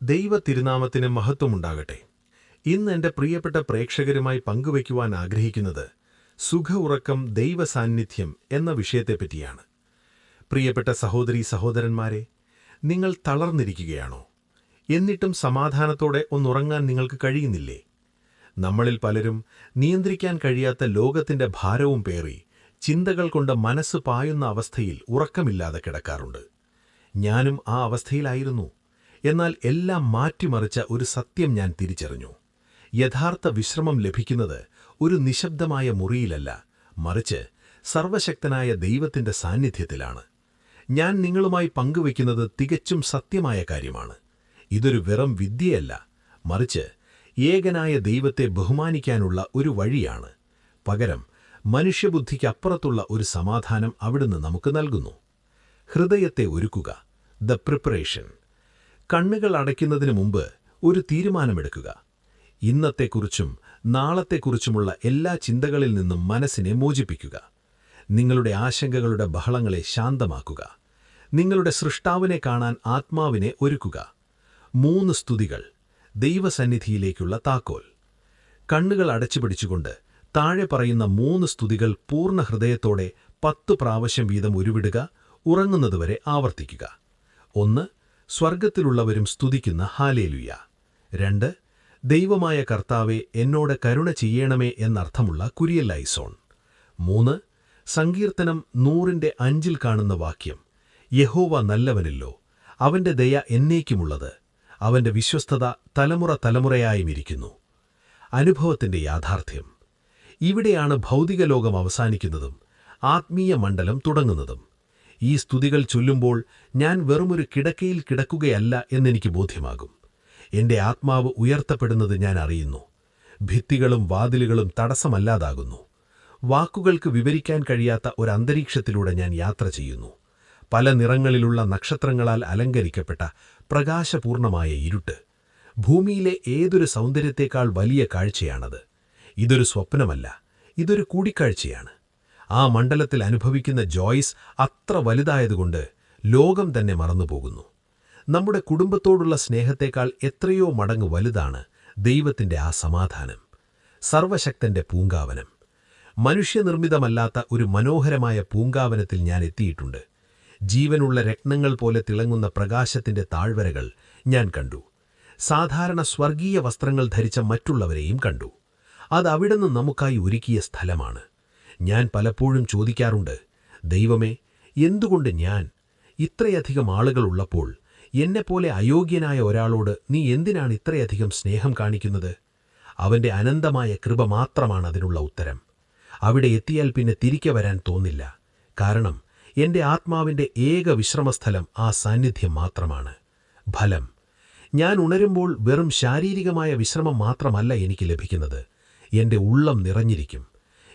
ദൈവ തിരുനാമത്തിന് മഹത്വമുണ്ടാകട്ടെ. ഇന്ന് എൻ്റെ പ്രിയപ്പെട്ട പ്രേക്ഷകരുമായി പങ്കുവയ്ക്കുവാൻ ആഗ്രഹിക്കുന്നത് സുഖ-ഉറക്കം ദൈവസാന്നിധ്യം എന്ന വിഷയത്തെപ്പറ്റിയാണ്. പ്രിയപ്പെട്ട സഹോദരീ സഹോദരന്മാരെ, നിങ്ങൾ തളർന്നിരിക്കുകയാണോ? എന്നിട്ടും സമാധാനത്തോടെ ഒന്നുറങ്ങാൻ നിങ്ങൾക്ക് കഴിയുന്നില്ലേ? നമ്മളിൽ പലരും നിയന്ത്രിക്കാൻ കഴിയാത്ത ലോകത്തിൻ്റെ ഭാരവും പേറി ചിന്തകൾ കൊണ്ട് മനസ്സ് പായുന്ന അവസ്ഥയിൽ ഉറക്കമില്ലാതെ കിടക്കാറുണ്ട്. ഞാനും ആ അവസ്ഥയിലായിരുന്നു. എന്നാൽ എല്ലാം മാറ്റിമറിച്ച ഒരു സത്യം ഞാൻ തിരിച്ചറിഞ്ഞു. യഥാർത്ഥ വിശ്രമം ലഭിക്കുന്നത് ഒരു നിശബ്ദമായ മുറിയിലല്ല, മറിച്ച് സർവശക്തനായ ദൈവത്തിൻ്റെ സാന്നിധ്യത്തിലാണ്. ഞാൻ നിങ്ങളുമായി പങ്കുവയ്ക്കുന്നത് തികച്ചും സത്യമായ കാര്യമാണ്. ഇതൊരു വെറും വിദ്യയല്ല, മറിച്ച് ഏകനായ ദൈവത്തെ ബഹുമാനിക്കാനുള്ള ഒരു വഴിയാണ്. പകരം മനുഷ്യബുദ്ധിക്കപ്പുറത്തുള്ള ഒരു സമാധാനം അവിടുന്ന് നമുക്ക് നൽകുന്നു. ഹൃദയത്തെ ഒരുക്കുക, ദ പ്രിപ്പറേഷൻ. കണ്ണുകൾ അടയ്ക്കുന്നതിന് മുമ്പ് ഒരു തീരുമാനമെടുക്കുക. ഇന്നത്തെക്കുറിച്ചും നാളത്തെക്കുറിച്ചുമുള്ള എല്ലാ ചിന്തകളിൽ നിന്നും മനസ്സിനെ മോചിപ്പിക്കുക. നിങ്ങളുടെ ആശങ്കകളുടെ ബഹളങ്ങളെ ശാന്തമാക്കുക. നിങ്ങളുടെ സൃഷ്ടാവിനെ കാണാൻ ആത്മാവിനെ ഒരുക്കുക. 3 സ്തുതികൾ, ദൈവസന്നിധിയിലേക്കുള്ള താക്കോൽ. കണ്ണുകൾ അടച്ചുപിടിച്ചുകൊണ്ട് താഴെ പറയുന്ന 3 സ്തുതികൾ പൂർണ്ണ ഹൃദയത്തോടെ 10 പ്രാവശ്യം വീതം ഉരുവിടുക. ഉറങ്ങുന്നതുവരെ ആവർത്തിക്കുക. 1. സ്വർഗത്തിലുള്ളവരും സ്തുതിക്കുന്ന ഹാലേലുയ. 2. ദൈവമായ കർത്താവെ, എന്നോട് കരുണ ചെയ്യണമേ എന്നർത്ഥമുള്ള കുരിയല്ലൈസോൺ. 3. സങ്കീർത്തനം 100:5 കാണുന്ന വാക്യം, യഹോവ നല്ലവനല്ലോ, അവന്റെ ദയ എന്നേക്കുമുള്ളത്, അവന്റെ വിശ്വസ്തത തലമുറ തലമുറയായുമിരിക്കുന്നു. അനുഭവത്തിന്റെ യാഥാർത്ഥ്യം. ഇവിടെയാണ് ഭൗതിക ലോകം അവസാനിക്കുന്നതും ആത്മീയ മണ്ഡലം തുടങ്ങുന്നതും. ഈ സ്തുതികൾ ചൊല്ലുമ്പോൾ ഞാൻ വെറുമൊരു കിടക്കയിൽ കിടക്കുകയല്ല എന്നെനിക്ക് ബോധ്യമാകും. എൻ്റെ ആത്മാവ് ഉയർത്തപ്പെടുന്നത് ഞാൻ അറിയുന്നു. ഭിത്തികളും വാതിലുകളും തടസ്സമല്ലാതാകുന്നു. വാക്കുകൾക്ക് വിവരിക്കാൻ കഴിയാത്ത ഒരന്തരീക്ഷത്തിലൂടെ ഞാൻ യാത്ര ചെയ്യുന്നു. പല നിറങ്ങളിലുള്ള നക്ഷത്രങ്ങളാൽ അലങ്കരിക്കപ്പെട്ട പ്രകാശപൂർണമായ ഇരുട്ട്. ഭൂമിയിലെ ഏതൊരു സൗന്ദര്യത്തേക്കാൾ വലിയ കാഴ്ചയാണത്. ഇതൊരു സ്വപ്നമല്ല, ഇതൊരു കൂടിക്കാഴ്ചയാണ്. ആ മണ്ഡലത്തിൽ അനുഭവിക്കുന്ന ജോയ്സ് അത്ര വലുതായതുകൊണ്ട് ലോകം തന്നെ മറന്നുപോകുന്നു. നമ്മുടെ കുടുംബത്തോടുള്ള സ്നേഹത്തേക്കാൾ എത്രയോ മടങ്ങ് വലുതാണ് ദൈവത്തിൻ്റെ ആ സമാധാനം. സർവശക്തന്റെ പൂങ്കാവനം. മനുഷ്യനിർമ്മിതമല്ലാത്ത ഒരു മനോഹരമായ പൂങ്കാവനത്തിൽ ഞാൻ എത്തിയിട്ടുണ്ട്. ജീവനുള്ള രത്നങ്ങൾ പോലെ തിളങ്ങുന്ന പ്രകാശത്തിന്റെ താഴ്വരകൾ ഞാൻ കണ്ടു. സാധാരണ സ്വർഗീയ വസ്ത്രങ്ങൾ ധരിച്ച മറ്റുള്ളവരെയും കണ്ടു. അത് അവിടുന്ന് നമുക്കായി ഒരുക്കിയ സ്ഥലമാണ്. ഞാൻ പലപ്പോഴും ചോദിക്കാറുണ്ട്, ദൈവമേ, എന്തുകൊണ്ട് ഞാൻ? ഇത്രയധികം ആളുകളുള്ളപ്പോൾ എന്നെപ്പോലെ അയോഗ്യനായ ഒരാളോട് നീ എന്തിനാണ് ഇത്രയധികം സ്നേഹം കാണിക്കുന്നത്? അവന്റെ അനന്തമായ കൃപ മാത്രമാണ് അതിനുള്ള ഉത്തരം. അവിടെ എത്തിയാൽ പിന്നെ തിരികെ വരാൻ തോന്നില്ല. കാരണം എൻ്റെ ആത്മാവിൻ്റെ ഏക വിശ്രമസ്ഥലം ആ സാന്നിധ്യം മാത്രമാണ്. ഫലം. ഞാൻ ഉണരുമ്പോൾ വെറും ശാരീരികമായ വിശ്രമം മാത്രമല്ല എനിക്ക് ലഭിക്കുന്നത്, എൻ്റെ ഉള്ളം നിറഞ്ഞിരിക്കും.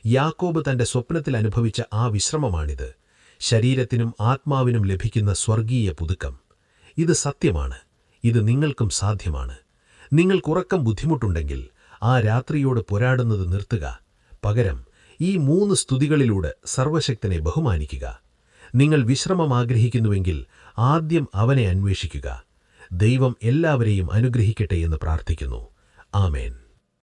യാക്കോബ് തന്റെ സ്വപ്നത്തിൽ അനുഭവിച്ച ആ വിശ്രമമാണിത്. ശരീരത്തിനും ആത്മാവിനും ലഭിക്കുന്ന സ്വർഗീയ പുതുക്കം. ഇത് സത്യമാണ്. ഇത് നിങ്ങൾക്കും സാധ്യമാണ്. നിങ്ങൾക്കുറക്കം ബുദ്ധിമുട്ടുണ്ടെങ്കിൽ ആ രാത്രിയോട് പോരാടുന്നത് നിർത്തുക. പകരം ഈ 3 സ്തുതികളിലൂടെ സർവശക്തനെ ബഹുമാനിക്കുക. നിങ്ങൾ വിശ്രമം ആഗ്രഹിക്കുന്നുവെങ്കിൽ ആദ്യം അവനെ അന്വേഷിക്കുക. ദൈവം എല്ലാവരെയും അനുഗ്രഹിക്കട്ടെ എന്ന് പ്രാർത്ഥിക്കുന്നു. ആമേൻ.